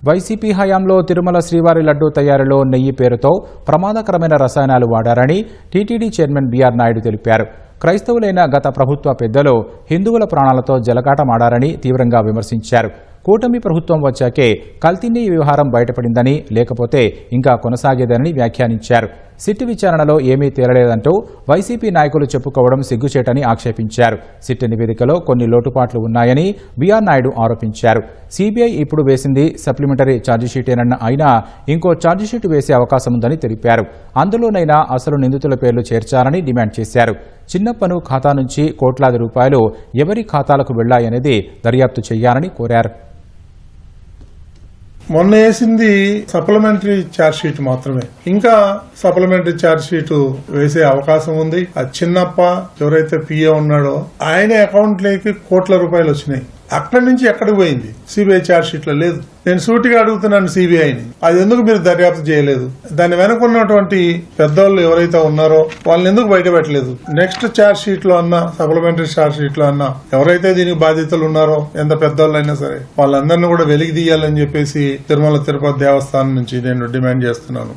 YCP హయాంలో తిరుమల శ్రీవారి లడ్డూ తయారీలో నెయ్యి పేరుతో ప్రమాదకరమైన రసాయనాలు వాడారని టీటీడీ చైర్మన్ బీఆర్ నాయుడు తెలిపారు. క్రైస్తవులైన గత ప్రభుత్వ పెద్దలు హిందువుల ప్రాణాలతో జలకాటమాడారని తీవ్రంగా విమర్శించారు. కూటమి ప్రభుత్వం వచ్చాకే కల్తీ నెయ్యి వ్యవహారం బయటపడిందని, లేకపోతే ఇంకా కొనసాగేదని వ్యాఖ్యానించారు. సిట్ విచారణలో ఏమీ తేలలేదంటూ వైసీపీ నాయకులు చెప్పుకోవడం సిగ్గుచేటని ఆక్షేపించారు. సిట్ నివేదికలో కొన్ని లోటుపాట్లు ఉన్నాయని బీఆర్ నాయుడు ఆరోపించారు. సీబీఐ ఇప్పుడు వేసింది సప్లిమెంటరీ ఛార్జిషీటేనన్న అయినా ఇంకో ఛార్జిషీట్ వేసే అవకాశం ఉందని తెలిపారు. అందులోనైనా అసలు నిందితుల పేర్లు చేర్చాలని డిమాండ్ చేశారు. చిన్నప్పను ఖాతా నుంచి కోట్లాది రూపాయలు ఎవరి ఖాతాలకు వెళ్లాయనేది దర్యాప్తు చేయాలని కోరారు. మొన్న వేసింది సప్లిమెంటరీ ఛార్జ్ షీట్ మాత్రమే, ఇంకా సప్లిమెంటరీ ఛార్జ్ షీట్ వేసే అవకాశం ఉంది. ఆ చిన్నప్ప ఎవరైతే పిఏ ఉన్నాడో ఆయన అకౌంట్ లోకి కోట్ల రూపాయలు వచ్చినాయి. అక్కడి నుంచి ఎక్కడికి పోయింది? సిబిఐ ఛార్జ్ షీట్ లో లేదు. నేను సూటిగా అడుగుతున్నాను సిబిఐని, అది ఎందుకు మీరు దర్యాప్తు చేయలేదు? దాని వెనుకున్నటువంటి పెద్దోళ్ళు ఎవరైతే ఉన్నారో వాళ్ళని ఎందుకు బయట పెట్టలేదు? నెక్స్ట్ ఛార్జ్ షీట్ లో అన్నా, సప్లిమెంటరీ ఛార్జ్ షీట్ లో అన్నా ఎవరైతే దీనికి బాధితులు ఉన్నారో ఎంత పెద్దోళ్ళు అయినా సరే వాళ్ళందరినీ కూడా వెలికి తీయాలని చెప్పేసి తిరుమల తిరుపతి దేవస్థానం నుంచి నేను డిమాండ్ చేస్తున్నాను.